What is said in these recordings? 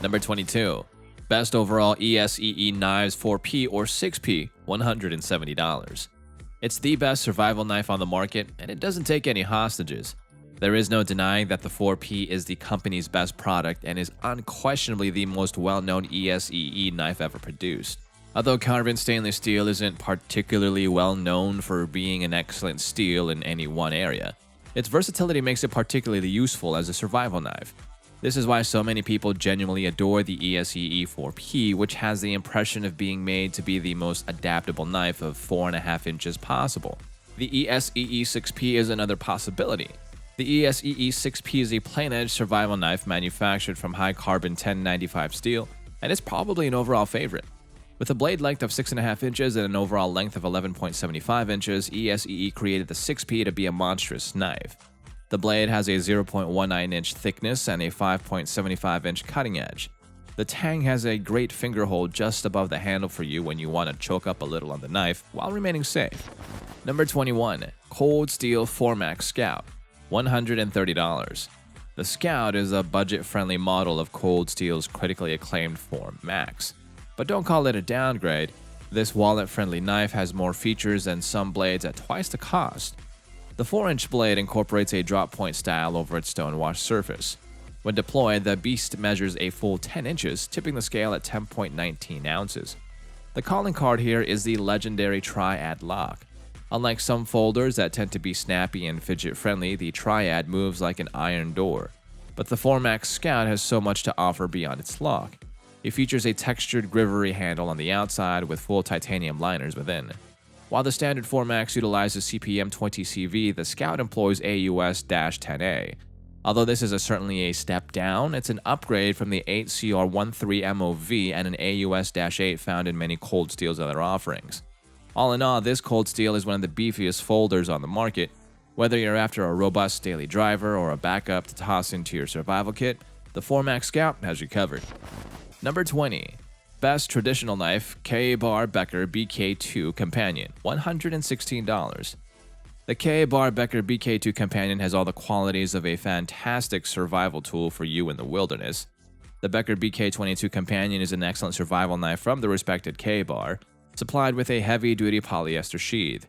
Number 22. Best overall ESEE knives 4P or 6P, $170. It's the best survival knife on the market, and it doesn't take any hostages. There is no denying that the 4P is the company's best product and is unquestionably the most well-known ESEE knife ever produced. Although carbon stainless steel isn't particularly well known for being an excellent steel in any one area, its versatility makes it particularly useful as a survival knife. This is why so many people genuinely adore the ESEE 4P, which has the impression of being made to be the most adaptable knife of 4.5 inches possible. The ESEE 6P is another possibility. The ESEE 6P is a plain-edge survival knife manufactured from high-carbon 1095 steel, and it's probably an overall favorite. With a blade length of 6.5 inches and an overall length of 11.75 inches, ESEE created the 6P to be a monstrous knife. The blade has a 0.19-inch thickness and a 5.75-inch cutting edge. The tang has a great finger hold just above the handle for you when you want to choke up a little on the knife while remaining safe. Number 21. Cold Steel 4MAX Scout, $130. The Scout is a budget-friendly model of Cold Steel's critically acclaimed 4MAX. But don't call it a downgrade. This wallet-friendly knife has more features than some blades at twice the cost. The 4-inch blade incorporates a drop-point style over its stone-washed surface. When deployed, the beast measures a full 10 inches, tipping the scale at 10.19 ounces. The calling card here is the legendary Triad lock. Unlike some folders that tend to be snappy and fidget-friendly, the Triad moves like an iron door. But the 4MAX Scout has so much to offer beyond its lock. It features a textured grivery handle on the outside with full titanium liners within. While the standard 4MAX utilizes CPM 20CV, the Scout employs AUS-10A. Although this is certainly a step down, it's an upgrade from the 8CR13 MOV and an AUS-8 found in many Cold Steel's other offerings. All in all, this Cold Steel is one of the beefiest folders on the market. Whether you're after a robust daily driver or a backup to toss into your survival kit, the 4MAX Scout has you covered. Number 20. Best Traditional Knife Ka-Bar Becker BK2 Companion, $116. The Ka-Bar Becker BK2 Companion has all the qualities of a fantastic survival tool for you in the wilderness. The Becker BK22 Companion is an excellent survival knife from the respected Ka-Bar, supplied with a heavy-duty polyester sheath.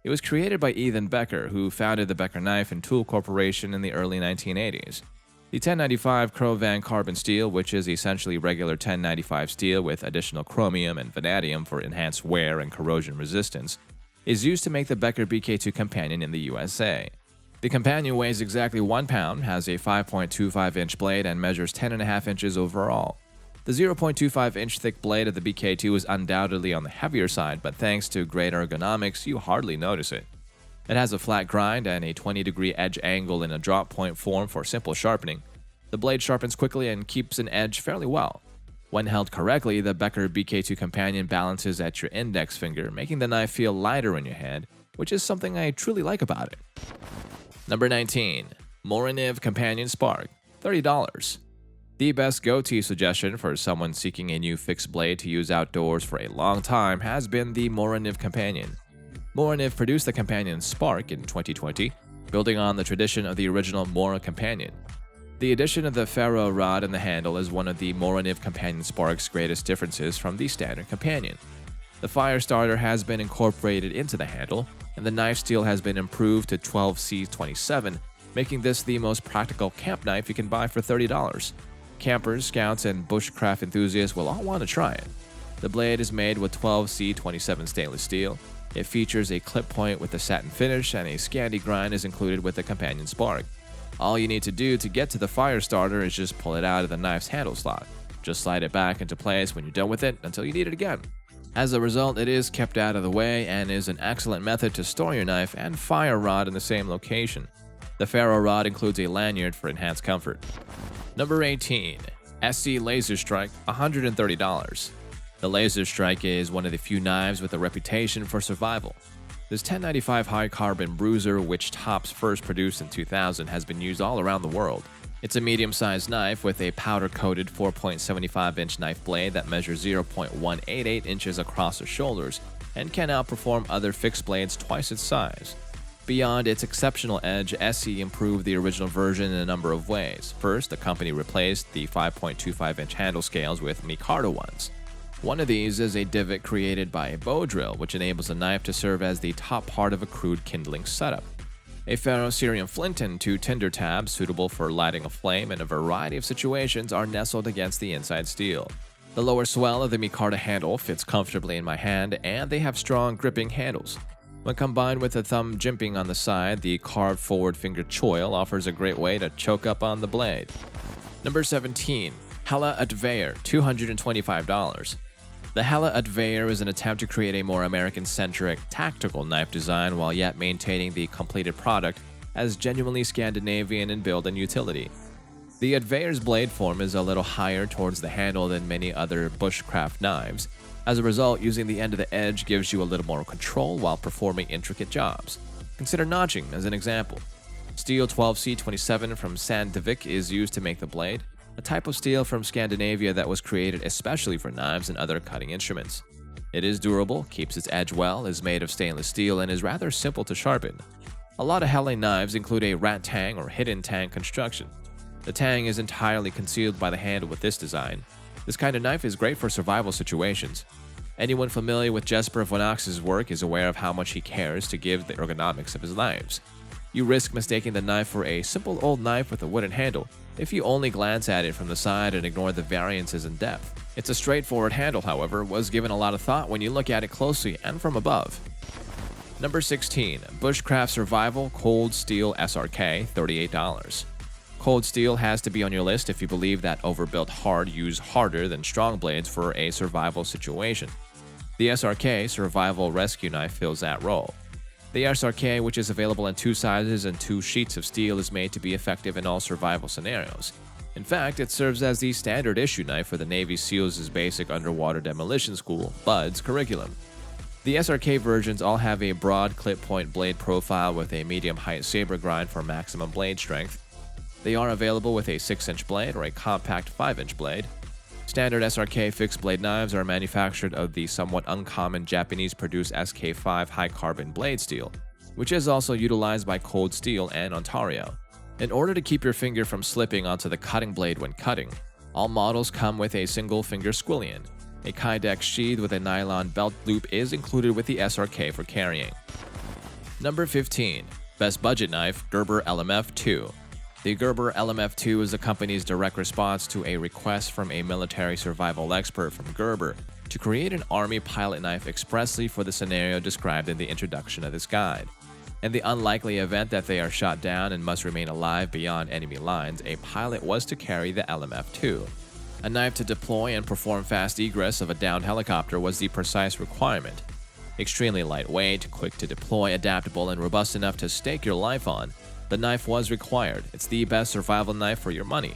It was created by Ethan Becker, who founded the Becker Knife and Tool Corporation in the early 1980s. The 1095 Crovan carbon steel, which is essentially regular 1095 steel with additional chromium and vanadium for enhanced wear and corrosion resistance, is used to make the Becker BK2 Companion in the USA. The Companion weighs exactly 1 pound, has a 5.25-inch blade, and measures 10.5 inches overall. The 0.25-inch thick blade of the BK2 is undoubtedly on the heavier side, but thanks to great ergonomics, you hardly notice it. It has a flat grind and a 20-degree edge angle in a drop point form for simple sharpening. The blade sharpens quickly and keeps an edge fairly well. When held correctly, the Becker BK2 Companion balances at your index finger, making the knife feel lighter in your hand, which is something I truly like about it. Number 19. Moriniv Companion Spark, $30. The best go-to suggestion for someone seeking a new fixed blade to use outdoors for a long time has been the Moriniv Companion. Moriniv produced the Companion Spark in 2020, building on the tradition of the original Mora Companion. The addition of the ferro rod in the handle is one of the Moriniv Companion Spark's greatest differences from the standard Companion. The fire starter has been incorporated into the handle, and the knife steel has been improved to 12C27, making this the most practical camp knife you can buy for $30. Campers, scouts, and bushcraft enthusiasts will all want to try it. The blade is made with 12C27 stainless steel. It features a clip point with a satin finish, and a Scandi grind is included with the Companion Spark. All you need to do to get to the fire starter is just pull it out of the knife's handle slot. Just slide it back into place when you're done with it until you need it again. As a result, it is kept out of the way and is an excellent method to store your knife and fire rod in the same location. The ferro rod includes a lanyard for enhanced comfort. Number 18. SC Laser Strike, $130. The Laser Strike is one of the few knives with a reputation for survival. This 1095 high-carbon bruiser, which tops first produced in 2000, has been used all around the world. It's a medium-sized knife with a powder-coated 4.75-inch knife blade that measures 0.188 inches across the shoulders and can outperform other fixed blades twice its size. Beyond its exceptional edge, SE improved the original version in a number of ways. First, the company replaced the 5.25-inch handle scales with micarta ones. One of these is a divot created by a bow drill, which enables the knife to serve as the top part of a crude kindling setup. A ferrocerium flint and two tinder tabs, suitable for lighting a flame in a variety of situations, are nestled against the inside steel. The lower swell of the micarta handle fits comfortably in my hand, and they have strong gripping handles. When combined with the thumb jimping on the side, the carved forward finger choil offers a great way to choke up on the blade. Number 17. Hella Utvejer, $225. The Hella Utvejer is an attempt to create a more American-centric, tactical knife design while yet maintaining the completed product as genuinely Scandinavian in build and utility. The Utvejer's blade form is a little higher towards the handle than many other bushcraft knives. As a result, using the end of the edge gives you a little more control while performing intricate jobs. Consider notching as an example. Steel 12C27 from Sandvik is used to make the blade, a type of steel from Scandinavia that was created especially for knives and other cutting instruments. It is durable, keeps its edge well, is made of stainless steel, and is rather simple to sharpen. A lot of Hella knives include a rat tang or hidden tang construction. The tang is entirely concealed by the handle with this design. This kind of knife is great for survival situations. Anyone familiar with Jesper von Ox's work is aware of how much he cares to give the ergonomics of his knives. You risk mistaking the knife for a simple old knife with a wooden handle if you only glance at it from the side and ignore the variances in depth. It's a straightforward handle, however, was given a lot of thought when you look at it closely and from above. Number 16. Bushcraft Survival Cold Steel SRK, $38. Cold steel has to be on your list if you believe that overbuilt hard use harder than strong blades for a survival situation. The SRK Survival Rescue Knife fills that role. The SRK, which is available in two sizes and two sheets of steel, is made to be effective in all survival scenarios. In fact, it serves as the standard issue knife for the Navy SEALs' basic underwater demolition school, BUDS, curriculum. The SRK versions all have a broad clip point blade profile with a medium height saber grind for maximum blade strength. They are available with a 6-inch blade or a compact 5-inch blade. Standard SRK fixed blade knives are manufactured of the somewhat uncommon Japanese-produced SK5 high-carbon blade steel, which is also utilized by Cold Steel and Ontario. In order to keep your finger from slipping onto the cutting blade when cutting, all models come with a single-finger squillion. A Kydex sheath with a nylon belt loop is included with the SRK for carrying. Number 15. Best Budget Knife, Gerber LMF2. The Gerber LMF2 is the company's direct response to a request from a military survival expert from Gerber to create an Army pilot knife expressly for the scenario described in the introduction of this guide. In the unlikely event that they are shot down and must remain alive beyond enemy lines, a pilot was to carry the LMF2. A knife to deploy and perform fast egress of a downed helicopter was the precise requirement. Extremely lightweight, quick to deploy, adaptable, and robust enough to stake your life on, the knife was required. It's the best survival knife for your money.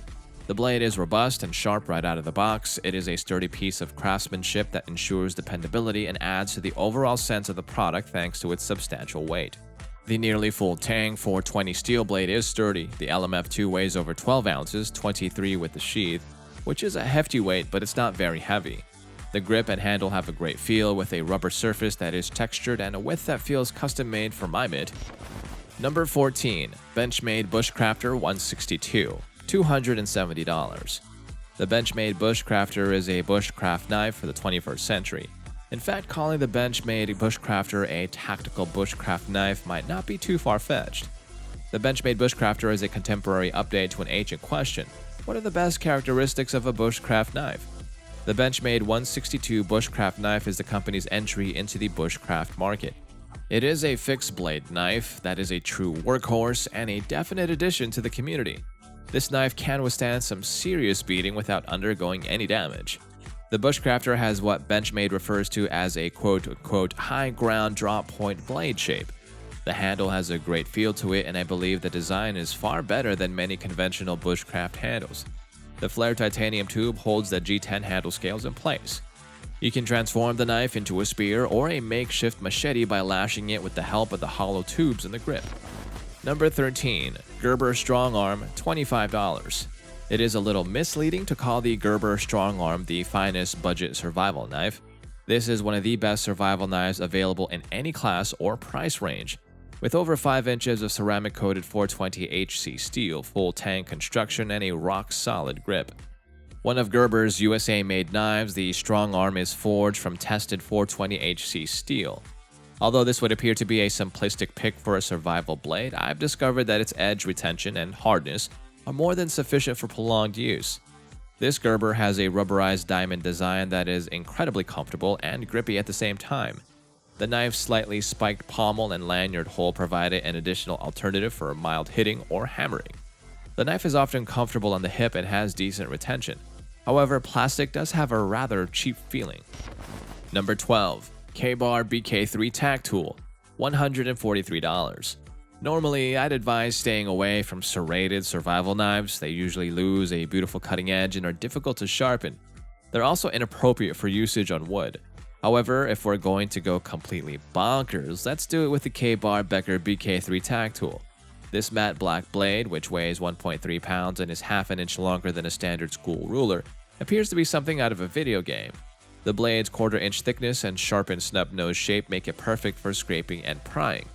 The blade is robust and sharp right out of the box. It is a sturdy piece of craftsmanship that ensures dependability and adds to the overall sense of the product thanks to its substantial weight. The nearly full Tang 420 steel blade is sturdy. The LMF2 weighs over 12 ounces, 23 with the sheath, which is a hefty weight, but it's not very heavy. The grip and handle have a great feel with a rubber surface that is textured and a width that feels custom-made for my mitt. Number 14. Benchmade Bushcrafter 162, $270. The Benchmade Bushcrafter is a bushcraft knife for the 21st century. In fact, calling the Benchmade Bushcrafter a tactical bushcraft knife might not be too far-fetched. The Benchmade Bushcrafter is a contemporary update to an ancient question: what are the best characteristics of a bushcraft knife? The Benchmade 162 bushcraft knife is the company's entry into the bushcraft market. It is a fixed blade knife that is a true workhorse and a definite addition to the community. This knife can withstand some serious beating without undergoing any damage. The Bushcrafter has what Benchmade refers to as a quote-unquote high ground drop point blade shape. The handle has a great feel to it, and I believe the design is far better than many conventional bushcraft handles. The flared titanium tube holds the G10 handle scales in place. You can transform the knife into a spear or a makeshift machete by lashing it with the help of the hollow tubes in the grip. Number 13. Gerber Strong Arm, $25. It is a little misleading to call the Gerber Strong Arm the finest budget survival knife. This is one of the best survival knives available in any class or price range. With over 5 inches of ceramic-coated 420HC steel, full tang construction, and a rock-solid grip. One of Gerber's USA-made knives, the strong arm is forged from tested 420HC steel. Although this would appear to be a simplistic pick for a survival blade, I've discovered that its edge retention and hardness are more than sufficient for prolonged use. This Gerber has a rubberized diamond design that is incredibly comfortable and grippy at the same time. The knife's slightly spiked pommel and lanyard hole provide an additional alternative for mild hitting or hammering. The knife is often comfortable on the hip and has decent retention. However, plastic does have a rather cheap feeling. Number 12. Ka-Bar BK3 Tack Tool, $143. Normally, I'd advise staying away from serrated survival knives. They usually lose a beautiful cutting edge and are difficult to sharpen. They're also inappropriate for usage on wood. However, if we're going to go completely bonkers, let's do it with the Ka-Bar Becker BK3 Tack Tool. This matte black blade, which weighs 1.3 pounds and is half an inch longer than a standard school ruler, appears to be something out of a video game. The blade's quarter-inch thickness and sharpened snub-nose shape make it perfect for scraping and prying.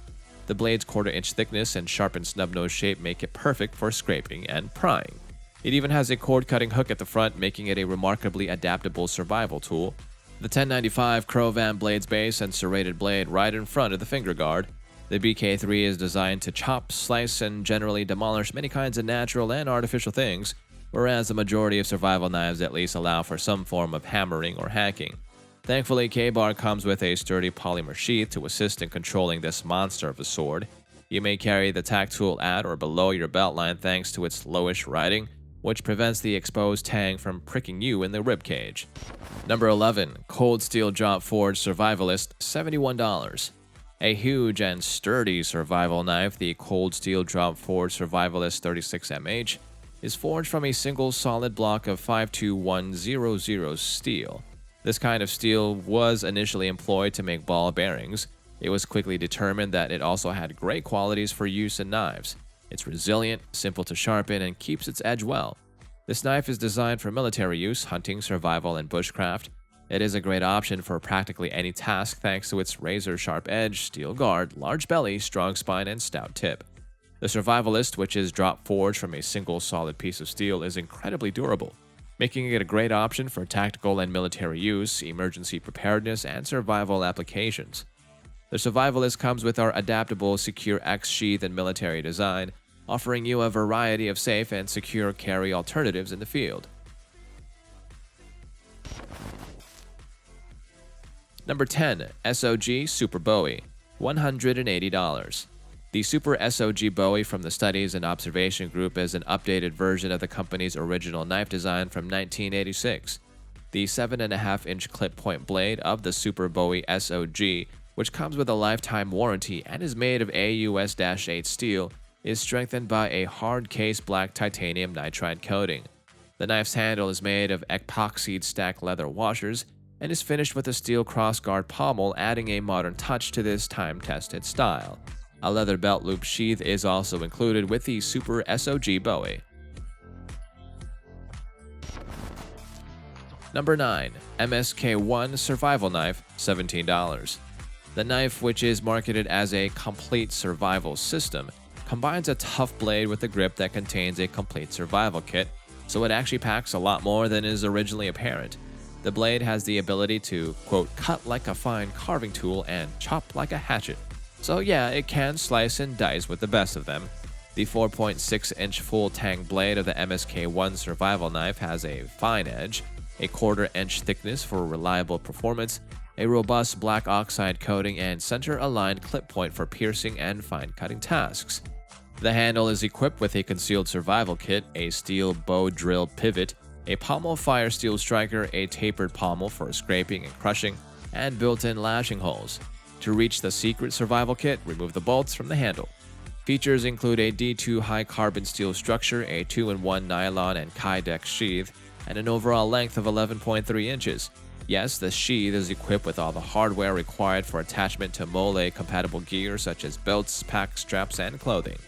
The blade's quarter-inch thickness and sharpened snub-nose shape make it perfect for scraping and prying. It even has a cord-cutting hook at the front, making it a remarkably adaptable survival tool. The 1095 Crovan blade's base and serrated blade right in front of the finger guard. The BK3 is designed to chop, slice, and generally demolish many kinds of natural and artificial things, whereas the majority of survival knives at least allow for some form of hammering or hacking. Thankfully, Ka-Bar comes with a sturdy polymer sheath to assist in controlling this monster of a sword. You may carry the tack tool at or below your belt line thanks to its lowish riding, which prevents the exposed tang from pricking you in the ribcage. Number 11. Cold Steel Drop Forged Survivalist, $71. A huge and sturdy survival knife, the Cold Steel Drop Forged Survivalist 36MH, is forged from a single solid block of 52100 steel. This kind of steel was initially employed to make ball bearings. It was quickly determined that it also had great qualities for use in knives. It's resilient, simple to sharpen, and keeps its edge well. This knife is designed for military use, hunting, survival, and bushcraft. It is a great option for practically any task thanks to its razor-sharp edge, steel guard, large belly, strong spine, and stout tip. The Survivalist, which is drop forged from a single solid piece of steel, is incredibly durable, making it a great option for tactical and military use, emergency preparedness, and survival applications. The Survivalist comes with our adaptable Secure X sheath and military design, offering you a variety of safe and secure carry alternatives in the field. Number 10. SOG Super Bowie, $180. The Super SOG Bowie from the Studies and Observation Group is an updated version of the company's original knife design from 1986. The 7.5-inch clip point blade of the Super Bowie SOG, which comes with a lifetime warranty and is made of AUS-8 steel, is strengthened by a hard-case black titanium nitride coating. The knife's handle is made of epoxied stacked leather washers and is finished with a steel crossguard pommel, adding a modern touch to this time-tested style. A leather belt loop sheath is also included with the Super SOG Bowie. Number 9. MSK1 Survival Knife, $17. The knife, which is marketed as a complete survival system, combines a tough blade with a grip that contains a complete survival kit, so it actually packs a lot more than is originally apparent. The blade has the ability to, quote, cut like a fine carving tool and chop like a hatchet. So yeah, it can slice and dice with the best of them. The 4.6-inch full tang blade of the MSK1 survival knife has a fine edge, a quarter-inch thickness for reliable performance, a robust black oxide coating, and center-aligned clip point for piercing and fine-cutting tasks. The handle is equipped with a concealed survival kit, a steel bow drill pivot, a pommel fire steel striker, a tapered pommel for scraping and crushing, and built-in lashing holes. To reach the secret survival kit, remove the bolts from the handle. Features include a D2 high carbon steel structure, a 2-in-1 nylon and Kydex sheath, and an overall length of 11.3 inches. Yes, the sheath is equipped with all the hardware required for attachment to mole-compatible gear such as belts, pack straps, and clothing.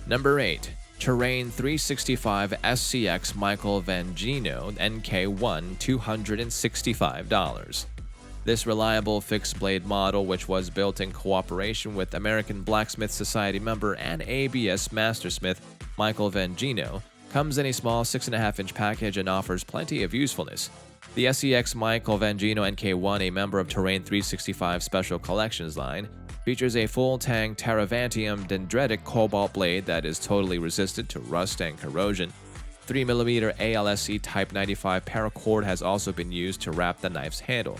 Number 8. Terrain 365 SCX Michael Vangino NK1, $265. This reliable fixed-blade model, which was built in cooperation with American Blacksmith Society member and ABS mastersmith Michael Vangino, comes in a small 6.5-inch package and offers plenty of usefulness. The SEX Michael Vangino NK1, a member of Terrain 365 Special Collections line, features a full-tang Teravantium dendritic cobalt blade that is totally resistant to rust and corrosion. 3mm ALSC Type 95 paracord has also been used to wrap the knife's handle.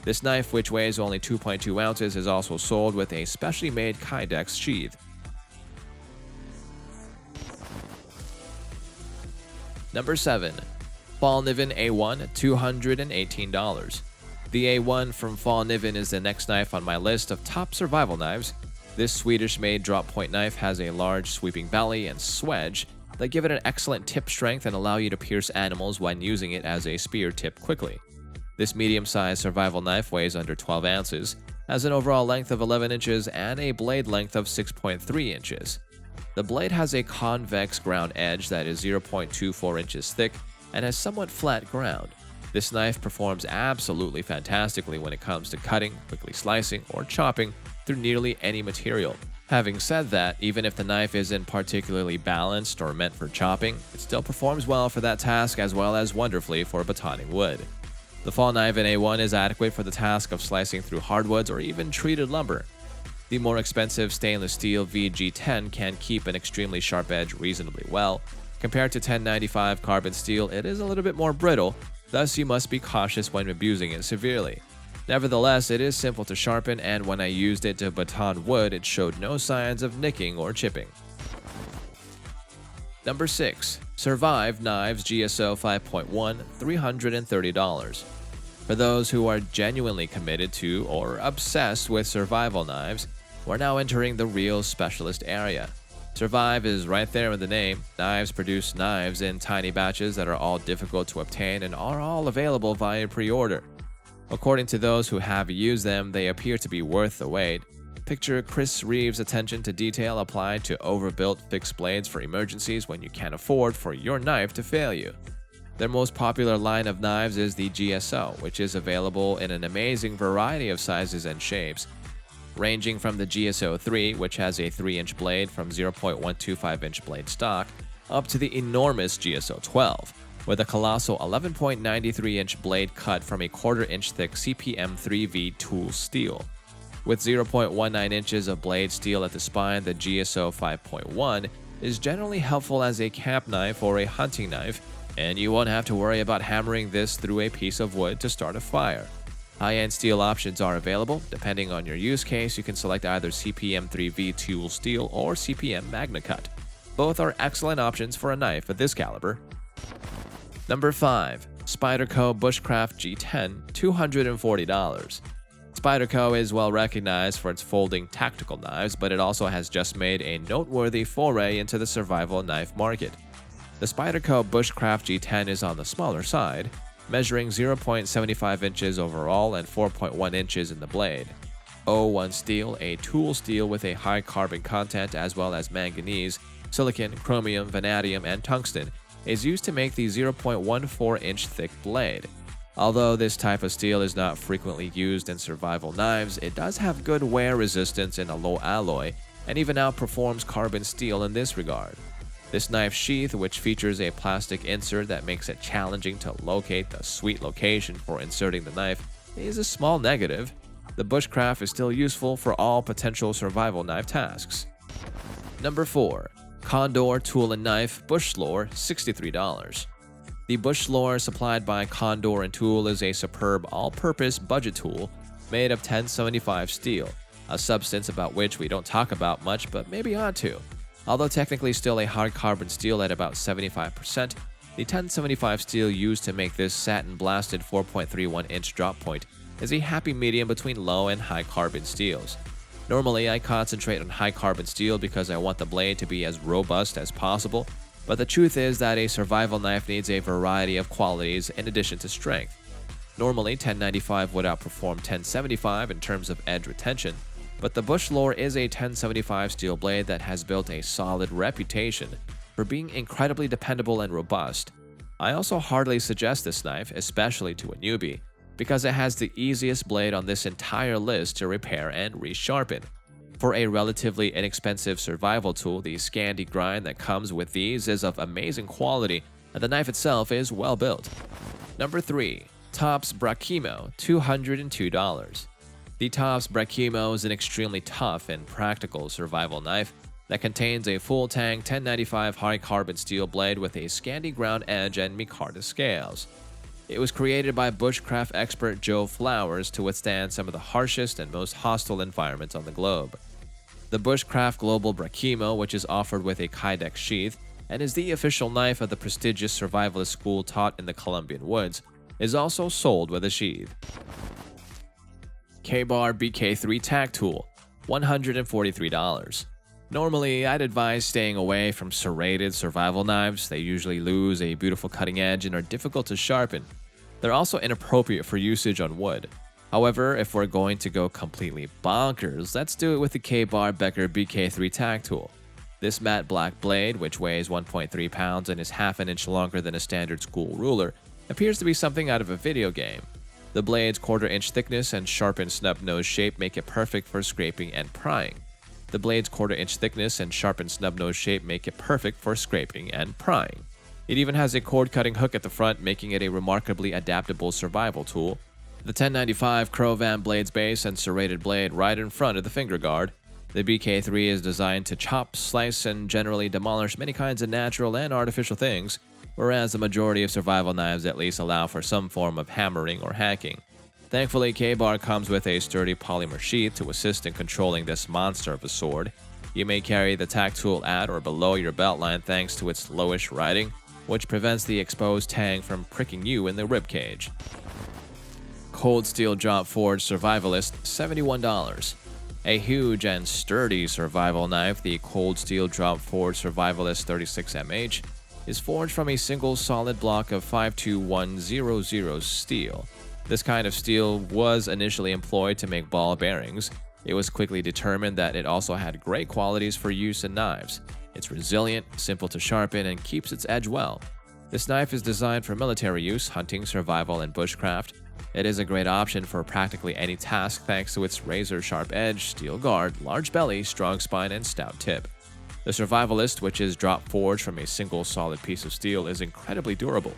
This knife, which weighs only 2.2 ounces, is also sold with a specially made Kydex sheath. Number 7. Fallkniven A1, $218. The A1 from Fallkniven is the next knife on my list of top survival knives. This Swedish-made drop-point knife has a large sweeping belly and swedge that give it an excellent tip strength and allow you to pierce animals when using it as a spear tip quickly. This medium-sized survival knife weighs under 12 ounces, has an overall length of 11 inches and a blade length of 6.3 inches. The blade has a convex ground edge that is 0.24 inches thick and has somewhat flat ground. This knife performs absolutely fantastically when it comes to cutting, quickly slicing, or chopping through nearly any material. Having said that, even if the knife isn't particularly balanced or meant for chopping, it still performs well for that task as well as wonderfully for batoning wood. The Fallkniven A1 is adequate for the task of slicing through hardwoods or even treated lumber. The more expensive stainless steel VG10 can keep an extremely sharp edge reasonably well. Compared to 1095 carbon steel, it is a little bit more brittle, thus you must be cautious when abusing it severely. Nevertheless, it is simple to sharpen, and when I used it to baton wood, it showed no signs of nicking or chipping. Number 6. Survive Knives GSO 5.1, $330. For those who are genuinely committed to or obsessed with survival knives, we're now entering the real specialist area. Survive is right there in the name. Knives produce knives in tiny batches that are all difficult to obtain and are all available via pre-order. According to those who have used them, they appear to be worth the wait. Picture Chris Reeves' attention to detail applied to overbuilt fixed blades for emergencies when you can't afford for your knife to fail you. Their most popular line of knives is the GSO, which is available in an amazing variety of sizes and shapes, ranging from the GSO 3, which has a 3-inch blade from 0.125-inch blade stock, up to the enormous GSO 12, with a colossal 11.93-inch blade cut from a quarter-inch thick CPM 3V tool steel. With 0.19 inches of blade steel at the spine, the GSO 5.1 is generally helpful as a camp knife or a hunting knife, and you won't have to worry about hammering this through a piece of wood to start a fire. High-end steel options are available. Depending on your use case, you can select either CPM 3V tool steel or CPM Magna Cut. Both are excellent options for a knife of this caliber. Number 5. Spyderco Bushcraft G10, $240. Spyderco is well recognized for its folding tactical knives, but it also has just made a noteworthy foray into the survival knife market. The Spyderco Bushcraft G10 is on the smaller side, measuring 0.75 inches overall and 4.1 inches in the blade. O1 steel, a tool steel with a high carbon content as well as manganese, silicon, chromium, vanadium, and tungsten, is used to make the 0.14-inch thick blade. Although this type of steel is not frequently used in survival knives, it does have good wear resistance in a low alloy and even outperforms carbon steel in this regard. This knife sheath, which features a plastic insert that makes it challenging to locate the sweet location for inserting the knife, is a small negative. The Bushcraft is still useful for all potential survival knife tasks. Number 4. Condor Tool and Knife Bushlore, $63. The Bushlore supplied by Condor & Tool is a superb all-purpose budget tool made of 1075 steel, a substance about which we don't talk about much but maybe ought to. Although technically still a hard carbon steel at about 75%, the 1075 steel used to make this satin-blasted 4.31-inch drop point is a happy medium between low and high carbon steels. Normally, I concentrate on high carbon steel because I want the blade to be as robust as possible, but the truth is that a survival knife needs a variety of qualities in addition to strength. Normally, 1095 would outperform 1075 in terms of edge retention, but the Bushlore is a 1075 steel blade that has built a solid reputation for being incredibly dependable and robust. I also hardly suggest this knife, especially to a newbie, because it has the easiest blade on this entire list to repair and resharpen. For a relatively inexpensive survival tool, the Scandi grind that comes with these is of amazing quality, and the knife itself is well built. Number 3. Tops Brachimo, $202. The Tops Brachimo is an extremely tough and practical survival knife that contains a full-tang 1095 high carbon steel blade with a Scandi ground edge and micarta scales. It was created by bushcraft expert Joe Flowers to withstand some of the harshest and most hostile environments on the globe. The Bushcraft Global Brachimo, which is offered with a Kydex sheath and is the official knife of the prestigious survivalist school taught in the Colombian woods, is also sold with a sheath. Ka-Bar BK3 Tac Tool, $143. Normally, I'd advise staying away from serrated survival knives. They usually lose a beautiful cutting edge and are difficult to sharpen. They're also inappropriate for usage on wood. However, if we're going to go completely bonkers, let's do it with the Ka-Bar Becker BK3 Tac Tool. This matte black blade, which weighs 1.3 pounds and is half an inch longer than a standard school ruler, appears to be something out of a video game. The blade's quarter-inch thickness and sharpened snub-nose shape make it perfect for scraping and prying. The blade's quarter-inch thickness and sharpened snub-nose shape make it perfect for scraping and prying. It even has a cord-cutting hook at the front, making it a remarkably adaptable survival tool. The 1095 Crovan blade's base and serrated blade right in front of the finger guard. The BK3 is designed to chop, slice, and generally demolish many kinds of natural and artificial things, whereas the majority of survival knives at least allow for some form of hammering or hacking. Thankfully, Ka-Bar comes with a sturdy polymer sheath to assist in controlling this monster of a sword. You may carry the tac tool at or below your belt line thanks to its lowish riding, which prevents the exposed tang from pricking you in the ribcage. Cold Steel Drop Forged Survivalist, $71. A huge and sturdy survival knife, the Cold Steel Drop Forged Survivalist 36mH, is forged from a single solid block of 52100 steel. This kind of steel was initially employed to make ball bearings. It was quickly determined that it also had great qualities for use in knives. It's resilient, simple to sharpen, and keeps its edge well. This knife is designed for military use, hunting, survival, and bushcraft. It is a great option for practically any task thanks to its razor-sharp edge, steel guard, large belly, strong spine, and stout tip. The Survivalist, which is drop forged from a single solid piece of steel, is incredibly durable,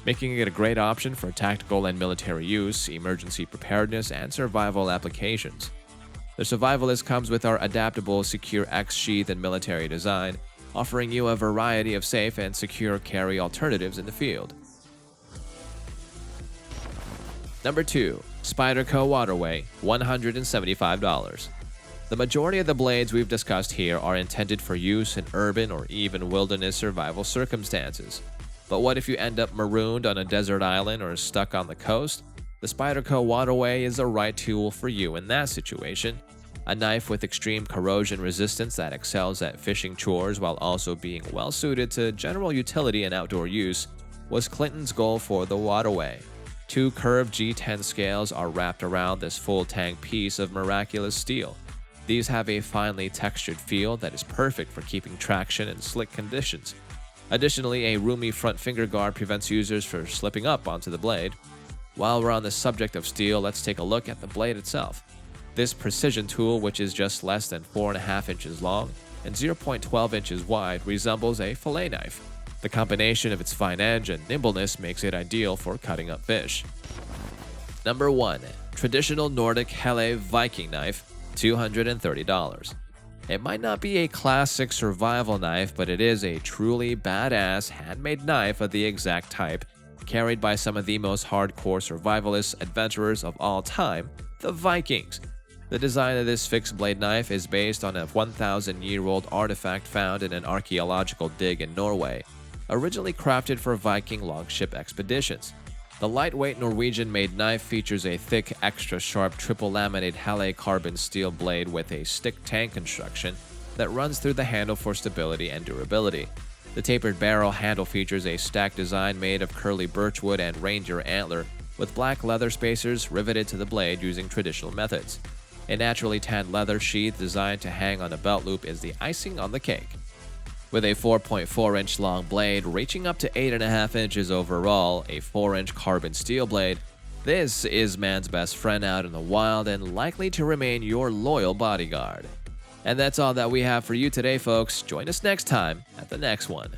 making it a great option for tactical and military use, emergency preparedness, and survival applications. The Survivalist comes with our adaptable Secure X sheath and military design, offering you a variety of safe and secure carry alternatives in the field. Number 2. Spyderco Waterway, $175. The majority of the blades we've discussed here are intended for use in urban or even wilderness survival circumstances. But what if you end up marooned on a desert island or stuck on the coast? The Spyderco Waterway is the right tool for you in that situation. A knife with extreme corrosion resistance that excels at fishing chores while also being well suited to general utility and outdoor use was Clinton's goal for the Waterway. 2 curved G10 scales are wrapped around this full-tang piece of miraculous steel. These have a finely textured feel that is perfect for keeping traction in slick conditions. Additionally, a roomy front finger guard prevents users from slipping up onto the blade. While we're on the subject of steel, let's take a look at the blade itself. This precision tool, which is just less than 4.5 inches long and 0.12 inches wide, resembles a fillet knife. The combination of its fine edge and nimbleness makes it ideal for cutting up fish. Number 1. Traditional Nordic Helle Viking Knife, $230. It might not be a classic survival knife, but it is a truly badass handmade knife of the exact type, carried by some of the most hardcore survivalist adventurers of all time, the Vikings. The design of this fixed blade knife is based on a 1,000-year-old artifact found in an archaeological dig in Norway, originally crafted for Viking longship expeditions. The lightweight Norwegian-made knife features a thick, extra-sharp triple-laminated Helle carbon steel blade with a stick-tang construction that runs through the handle for stability and durability. The tapered barrel handle features a stack design made of curly birchwood and reindeer antler, with black leather spacers riveted to the blade using traditional methods. A naturally tanned leather sheath designed to hang on a belt loop is the icing on the cake. With a 4.4-inch long blade reaching up to 8.5 inches overall, a 4-inch carbon steel blade This is man's best friend out in the wild and likely to remain your loyal bodyguard. And that's all that we have for you today, folks. Join us next time at the next one.